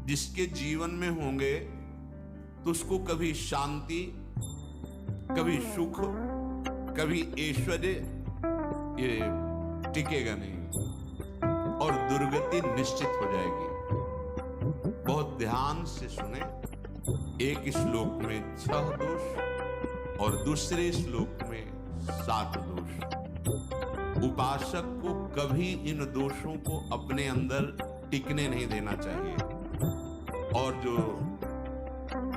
जिसके जीवन में होंगे तो उसको कभी शांति, कभी सुख, कभी ऐश्वर्य ये टिकेगा नहीं और दुर्गति निश्चित हो जाएगी। बहुत ध्यान से सुने। एक श्लोक में 6 दोष और दूसरे श्लोक में 7 दोष। उपासक को कभी इन दोषों को अपने अंदर टिकने नहीं देना चाहिए। और जो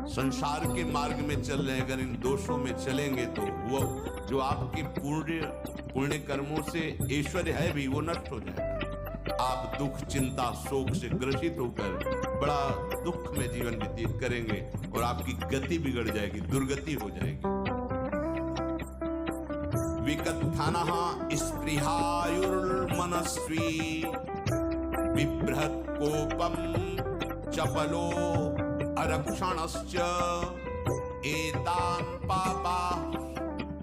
संसार के मार्ग में चल रहे, अगर इन दोषों में चलेंगे तो वो जो आपके पुण्य कर्मों से ऐश्वर्य है भी वो नष्ट हो जाएगा। आप दुख, चिंता, शोक से ग्रसित होकर बड़ा दुख में जीवन व्यतीत करेंगे और आपकी गति बिगड़ जाएगी, दुर्गति हो जाएगी। विकत्थनः स्पृहायुर्मनस्वी बिभ्रत् कोपम चपलो अरक्षणश्च एतान् पापाः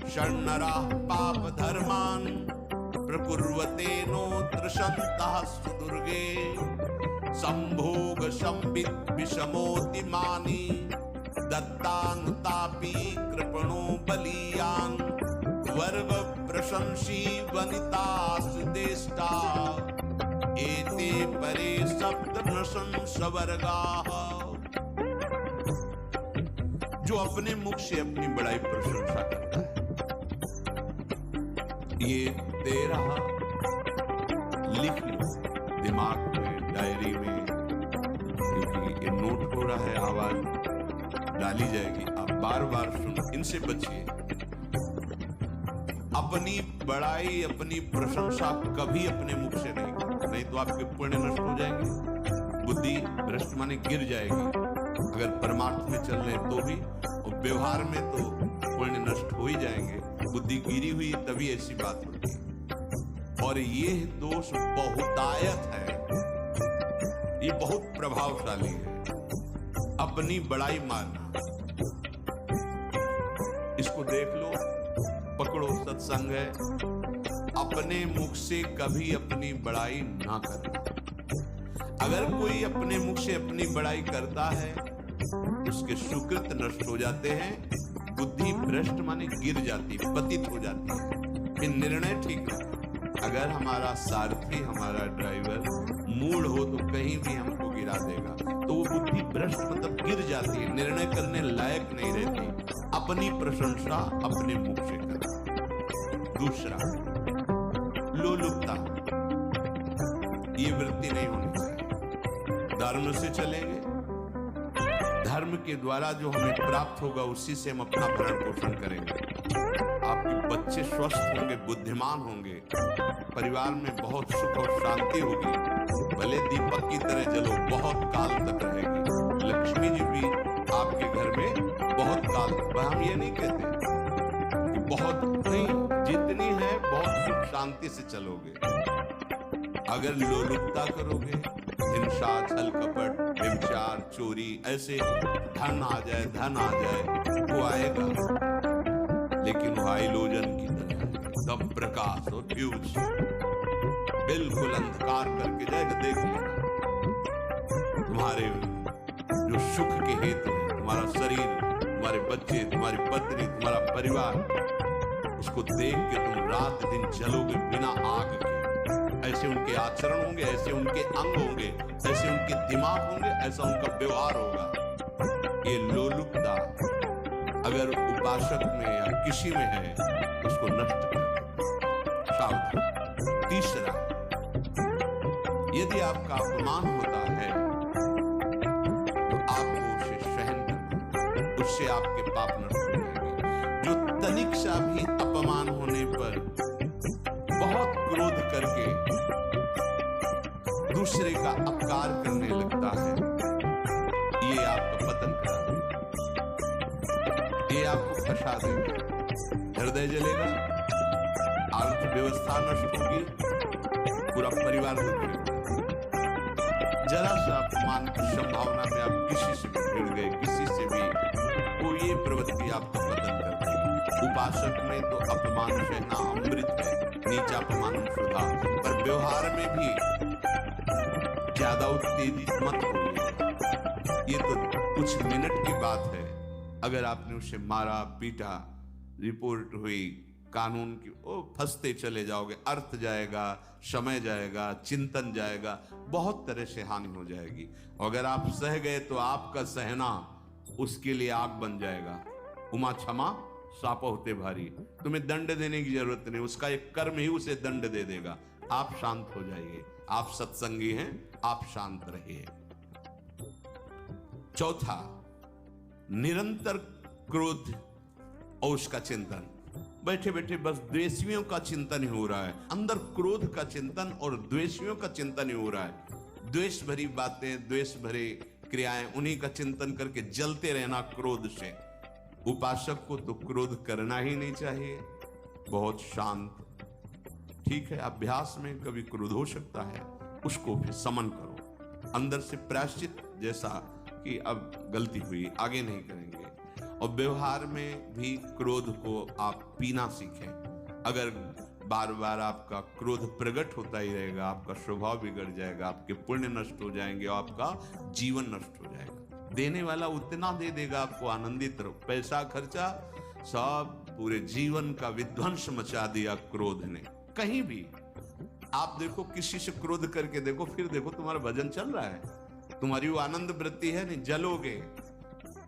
षण्णराः पापधर्मान् प्रकुर्वते नोऽत्र सन्तः सुदुर्गे संभोग संवित् विषमोतिमानि दत्तानुतापी कृपणो बलीयान् वर्ग प्रशंसी वनितास्तेष्टा एते परे सप्तनशंसवर्गाः। जो अपने मुख से अपनी बड़ाई प्रशंसा करता है, ये 13 लिख लो दिमाग में, डायरी में, क्योंकि ये नोट हो रहा है, आवाज डाली जाएगी, आप बार बार सुनो, इनसे बचिए। अपनी बड़ाई, अपनी प्रशंसा कभी अपने मुख से नहीं करना, नहीं तो आपके पुण्य नष्ट हो जाएंगे, बुद्धि भ्रष्ट माने गिर जाएगी। अगर परमार्थ में चल रहे तो भी, और व्यवहार में तो पुण्य नष्ट हो ही जाएंगे। बुद्धि गिरी हुई तभी ऐसी बात होती है। और ये दोष बहुतायत है, ये बहुत प्रभावशाली है। अपनी बड़ाई मारना, इसको देख लो, पकड़ो, सत्संग है। अपने मुख से कभी अपनी बड़ाई ना करना। अगर कोई अपने मुख से अपनी बड़ाई करता है, उसके सुकृत नष्ट हो जाते हैं, बुद्धि भ्रष्ट माने गिर जाती, पतित हो जाती है। फिर निर्णय ठीक है। अगर हमारा सारथी, हमारा ड्राइवर मूढ़ हो तो कहीं भी हमको गिरा देगा, तो वो बुद्धि भ्रष्ट मतलब गिर जाती है, निर्णय करने लायक नहीं रहती। अपनी प्रशंसा अपने मुख से करना। दूसरा, लोलुपता, ये वृत्ति नहीं होनी चाहिए। धर्म से चलेंगे, धर्म के द्वारा जो हमें प्राप्त होगा उसी से हम अपना भरण पोषण करेंगे। आपके बच्चे स्वस्थ होंगे, बुद्धिमान होंगे, परिवार में बहुत सुख और शांति होगी, भले दीपक की तरह जलो, बहुत काल तक रहेगी। लक्ष्मी जी भी आपके घर में बहुत काल, हम ये नहीं कहते कि बहुत नहीं, जितनी है बहुत सुख शांति से चलोगे। अगर लोलुपता करोगे, हिंसा, छल कपट, व्यभिचार, चोरी, ऐसे धन आ जाए वो आएगा, लेकिन वो हाइलोजन की तरह एकदम प्रकाश और फ्यूज, बिल्कुल अंधकार करके जाएगा। देख लेना, तुम्हारे जो सुख के हेतु है, तुम्हारा शरीर, तुम्हारे बच्चे, तुम्हारी पत्नी, तुम्हारा परिवार, उसको देख के तुम रात दिन जलोगे बिना आग के। ऐसे उनके आचरण होंगे, ऐसे उनके अंग होंगे, ऐसे उनके दिमाग होंगे, ऐसा उनका व्यवहार होगा। ये लोलुपता अगर उपासक में या किसी में है, उसको नष्ट कर, सावधान। तीसरा, यदि आपका अपमान होता है तो आपको उसे सहन करना, उससे आपके पाप नष्ट हो जाएंगे। जो तनिक सा भी अपमान होने पर बहुत क्रोध करके दूसरे का अपकार करने लगता है, ये आपका पतन करा देगा, ये आपको फंसा देगा, हृदय जलेगा, अर्थव्यवस्था नष्ट होगी, पूरा परिवार दुखेगा। जरा सा अपमान की संभावना में आप किसी से भी भिड़ गए, किसी से भी, वो ये प्रवृत्ति आपका पतन कर देगी। उपासक में तो अपमान सहना अमृत है, नीचा अपमान सुधा, पर व्यवहार में भी ज्यादा उत्तेजित मत होइए। अगर आपने उसे मारा पीटा, रिपोर्ट हुई कानून की, ओ फंसते चले जाओगे, अर्थ जाएगा, समय जाएगा, चिंतन जाएगा, बहुत तरह से हानि हो जाएगी। अगर आप सह गए तो आपका सहना उसके लिए आग बन जाएगा। उमा क्षमा साप होते भारी, तुम्हें दंड देने की जरूरत नहीं, उसका एक कर्म ही उसे दंड दे देगा। आप शांत हो जाइए, आप सत्संगी हैं, आप शांत रहिए। चौथा, निरंतर क्रोध और उसका चिंतन। बैठे बैठे बस द्वेषियों का चिंतन ही हो रहा है, अंदर क्रोध का चिंतन और द्वेषियों का चिंतन ही हो रहा है। द्वेष भरी बातें, द्वेष भरे क्रियाएं, उन्हीं का चिंतन करके जलते रहना क्रोध से। उपासक को तो क्रोध करना ही नहीं चाहिए, बहुत शांत। ठीक है, अभ्यास में कभी क्रोध हो सकता है, उसको फिर समन करो, अंदर से प्रायश्चित जैसा कि अब गलती हुई, आगे नहीं करेंगे। और व्यवहार में भी क्रोध को आप पीना सीखें। अगर बार बार आपका क्रोध प्रकट होता ही रहेगा, आपका स्वभाव बिगड़ जाएगा, आपके पुण्य नष्ट हो जाएंगे और आपका जीवन नष्ट हो जाएगा। देने वाला उतना दे देगा, आपको आनंदित रहो। पैसा खर्चा, सब पूरे जीवन का विध्वंस मचा दिया क्रोध ने। कहीं भी आप देखो, किसी से क्रोध करके देखो, फिर देखो तुम्हारा भजन चल रहा है, तुम्हारी वो आनंद वृत्ति है नहीं, जलोगे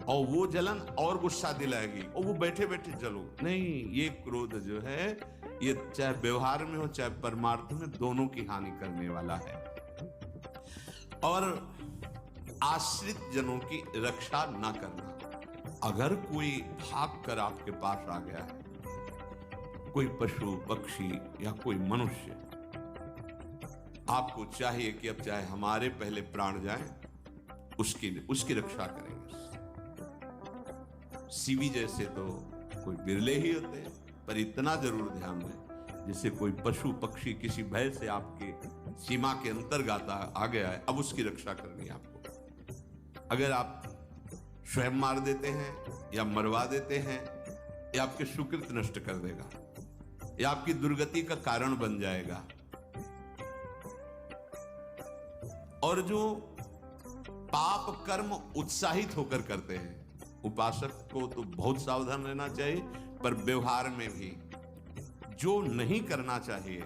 और वो जलन और गुस्सा दिलाएगी और वो बैठे बैठे जलो नहीं। ये क्रोध जो है, ये चाहे व्यवहार में हो चाहे परमार्थ में, दोनों की हानि करने वाला है। और आश्रित जनों की रक्षा ना करना। अगर कोई भाग कर आपके पास आ गया है, कोई पशु पक्षी या कोई मनुष्य, आपको चाहिए कि अब चाहे हमारे पहले प्राण जाएं, उसकी रक्षा करेंगे। सीवी जैसे तो कोई बिरले ही होते हैं, पर इतना जरूर ध्यान दें, जैसे कोई पशु पक्षी किसी भय से आपके सीमा के अंतर्गत आ गया है, अब उसकी रक्षा करनी है आपको। अगर आप स्वयं मार देते हैं या मरवा देते हैं, या आपके सुकृत नष्ट कर देगा, या आपकी दुर्गति का कारण बन जाएगा। और जो पाप कर्म उत्साहित होकर करते हैं, उपासक को तो बहुत सावधान रहना चाहिए, पर व्यवहार में भी जो नहीं करना चाहिए,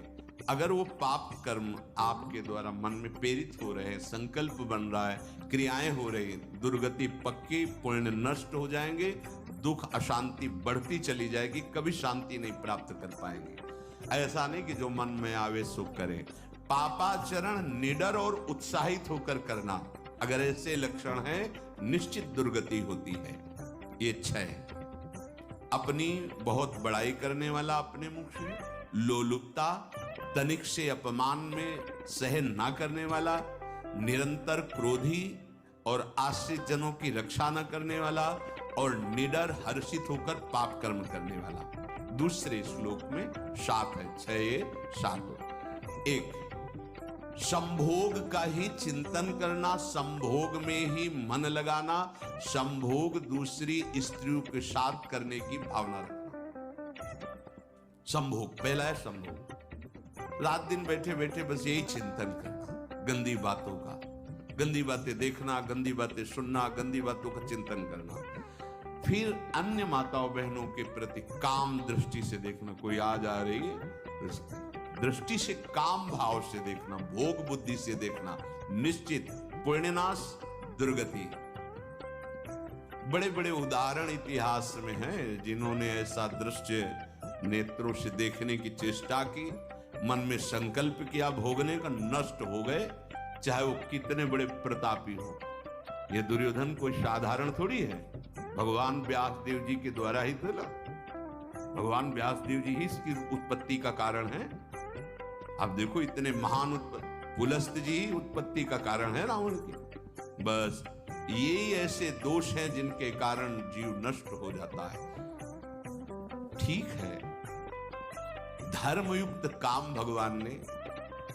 अगर वो पाप कर्म आपके द्वारा मन में प्रेरित हो रहे हैं, संकल्प बन रहा है, क्रियाएं हो रही, दुर्गति पक्की, पुण्य नष्ट हो जाएंगे, दुख अशांति बढ़ती चली जाएगी, कभी शांति नहीं प्राप्त कर पाएंगे। ऐसा नहीं कि जो मन में आवे सो करे। पापाचरण निडर और उत्साहित होकर करना, अगर ऐसे लक्षण है, निश्चित दुर्गति होती है। ये 6, अपनी बहुत बड़ाई करने वाला अपने मुख से, लोलुपता, तनिक से अपमान में सहन ना करने वाला, निरंतर क्रोधी और आश्रित जनों की रक्षा न करने वाला, और निडर हर्षित होकर पाप कर्म करने वाला। दूसरे श्लोक में 7 है, 6 7। 1, संभोग का ही चिंतन करना, संभोग में ही मन लगाना, संभोग दूसरी स्त्रियों के साथ करने की भावना रखना। संभोग पहला है, संभोग। रात दिन बैठे बैठे बस यही चिंतन करना, गंदी बातों का, गंदी बातें देखना, गंदी बातें सुनना, गंदी बातों का चिंतन करना। फिर अन्य माताओं बहनों के प्रति काम दृष्टि से देखना, कोई आ जा रही है, दृष्टि से काम भाव से देखना, भोग बुद्धि से देखना, निश्चित पुण्यनाश, दुर्गति। बड़े बड़े उदाहरण इतिहास में हैं जिन्होंने ऐसा दृश्य नेत्रों से देखने की चेष्टा की, मन में संकल्प किया, भोगने का, नष्ट हो गए, चाहे वो कितने बड़े प्रतापी हो। ये दुर्योधन कोई साधारण थोड़ी है, भगवान व्यासदेव जी के द्वारा ही तो ना, भगवान व्यासदेव जी ही इसकी उत्पत्ति का कारण है। आप देखो, इतने महान पुलस्त जी ही उत्पत्ति का कारण है रावण की। बस ये ऐसे दोष हैं जिनके कारण जीव नष्ट हो जाता है। ठीक है, धर्मयुक्त काम भगवान ने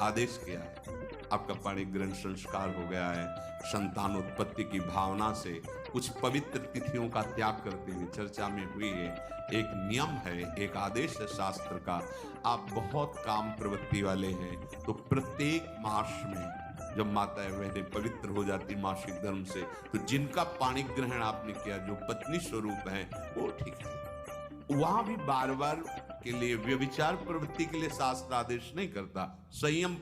आदेश किया है, आपका पाणिक ग्रंथ संस्कार हो गया है, संतानोत्पत्ति की भावना से कुछ पवित्र तिथियों का त्याग करते हुए चर्चा में हुई है। एक नियम है, एक आदेश है शास्त्र का। आप बहुत काम प्रवृत्ति वाले हैं तो प्रत्येक मास में जब माताएं बहनें पवित्र हो जाती मासिक धर्म से, तो जिनका पाणी ग्रहण आपने किया, जो पत्नी स्वरूप है, वो ठीक है। वहां भी बार बार के लिए व्यभिचार प्रवृत्ति के लिए शास्त्र आदेश नहीं करता, संयम